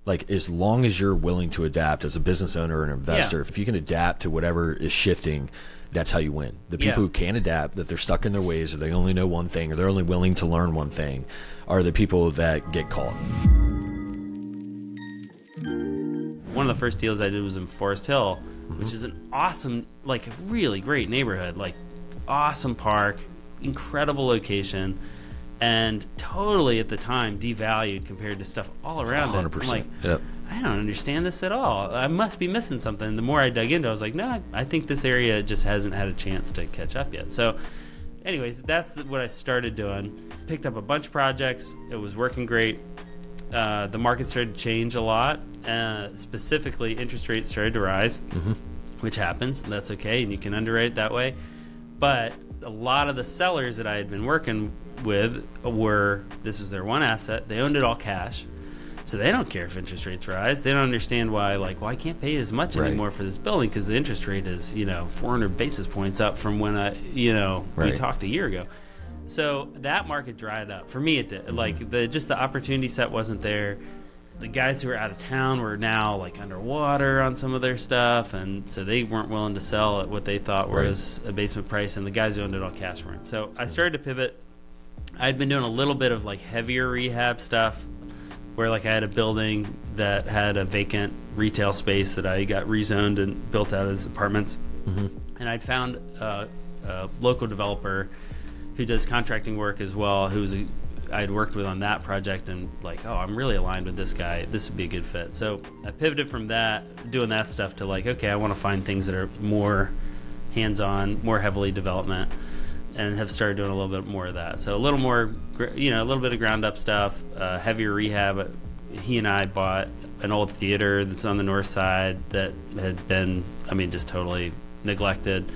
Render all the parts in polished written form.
Like, as long as you're willing to adapt as a business owner or an investor, if you can adapt to whatever is shifting, that's how you win. The people who can't adapt, that they're stuck in their ways, or they only know one thing, or they're only willing to learn one thing, are the people that get caught. One of the first deals I did was in Forest Hill, which is an awesome, like, really great neighborhood, like, awesome park, incredible location, and totally at the time devalued compared to stuff all around 100%. it. I'm like, Yep. I don't understand this at all. I must be missing something. The more I dug into it, I was like, no, I think this area just hasn't had a chance to catch up yet. So anyways, that's what I started doing. Picked up a bunch of projects. It was working great. The market started to change a lot. Specifically, interest rates started to rise, which happens. And that's okay, and you can underwrite it that way. But a lot of the sellers that I had been working with this is their one asset. They owned it all cash. So they don't care if interest rates rise. They don't understand why, like, well, I can't pay as much anymore for this building because the interest rate is, 400 basis points up from when we talked a year ago. So that market dried up. For me, it did. Like, the opportunity set wasn't there. The guys who were out of town were now, like, underwater on some of their stuff, and so they weren't willing to sell at what they thought was a basement price, and the guys who owned it all cash weren't. So I started to pivot. I'd been doing a little bit of, like, heavier rehab stuff, where, like, I had a building that had a vacant retail space that I got rezoned and built out as apartments. And I'd found a local developer who does contracting work as well, I'd worked with on that project, and like, oh, I'm really aligned with this guy. This would be a good fit. So I pivoted from that, doing that stuff, to like, okay, I want to find things that are more hands-on, more heavily development, and have started doing a little bit more of that. So a little more, a little bit of ground-up stuff, heavier rehab. He and I bought an old theater that's on the north side that had been, just totally neglected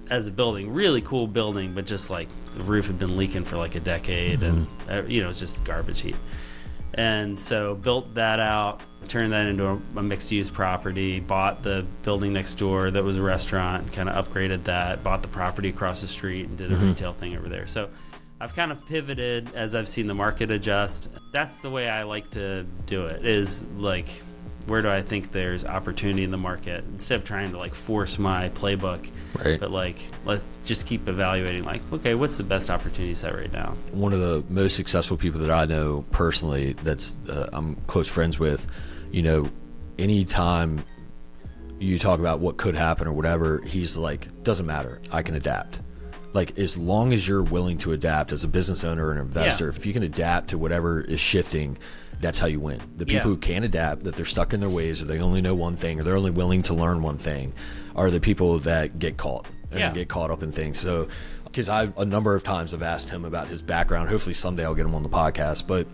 as a building. Really cool building, but just like the roof had been leaking for like a decade, and it was just garbage heap. And so built that out, turned that into a mixed-use property, bought the building next door that was a restaurant, kind of upgraded that, bought the property across the street, and did a retail thing over there. So I've kind of pivoted as I've seen the market adjust. That's the way I like to do it, is like, where do I think there's opportunity in the market, instead of trying to like force my playbook, but like, let's just keep evaluating, like, okay, what's the best opportunity set right now? One of the most successful people that I know personally, that's I'm close friends with, anytime you talk about what could happen or whatever, he's like, doesn't matter, I can adapt. Like, as long as you're willing to adapt as a business owner or an investor, if you can adapt to whatever is shifting, that's how you win. The people who can't adapt, that they're stuck in their ways, or they only know one thing, or they're only willing to learn one thing, are the people that get caught and get caught up in things. So, because a number of times I've asked him about his background. Hopefully someday I'll get him on the podcast, but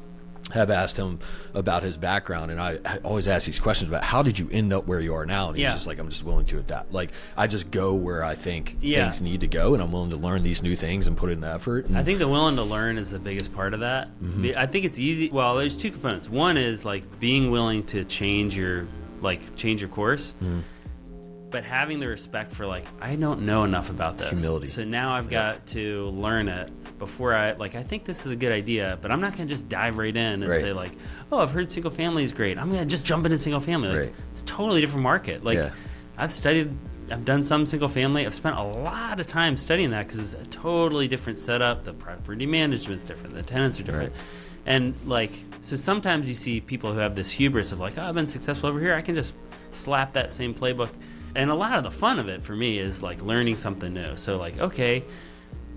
have asked him about his background, and I always ask these questions about, how did you end up where you are now? And he's just like, I'm just willing to adapt. Like, I just go where I think things need to go, and I'm willing to learn these new things and put in the effort. And I think the willing to learn is the biggest part of that. I think it's easy. Well, there's two components. One is like being willing to change your course, but having the respect for, like, I don't know enough about this. Humility. So now I've got to learn it before I think this is a good idea, but I'm not going to just dive right in and say, like, oh, I've heard single family is great, I'm going to just jump into single family. Like, it's a totally different market. Like, I've done some single family. I've spent a lot of time studying that because it's a totally different setup. The property management's different. The tenants are different. And, like, so sometimes you see people who have this hubris of, like, oh, I've been successful over here, I can just slap that same playbook. And a lot of the fun of it for me is, like, learning something new. So, like, okay,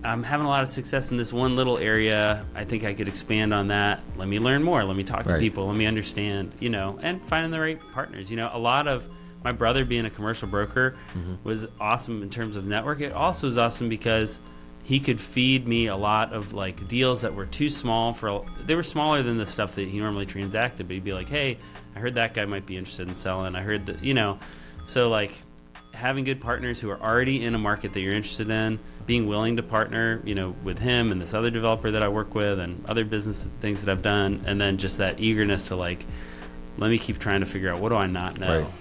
I'm having a lot of success in this one little area. I think I could expand on that. Let me learn more. Let me talk to people. Let me understand, and finding the right partners. A lot of my brother being a commercial broker was awesome in terms of network. It also was awesome because he could feed me a lot of, like, deals that were too small they were smaller than the stuff that he normally transacted, but he'd be like, hey, I heard that guy might be interested in selling. I heard that, so, like, having good partners who are already in a market that you're interested in, being willing to partner, with him and this other developer that I work with and other business things that I've done, and then just that eagerness to, like, let me keep trying to figure out, what do I not know?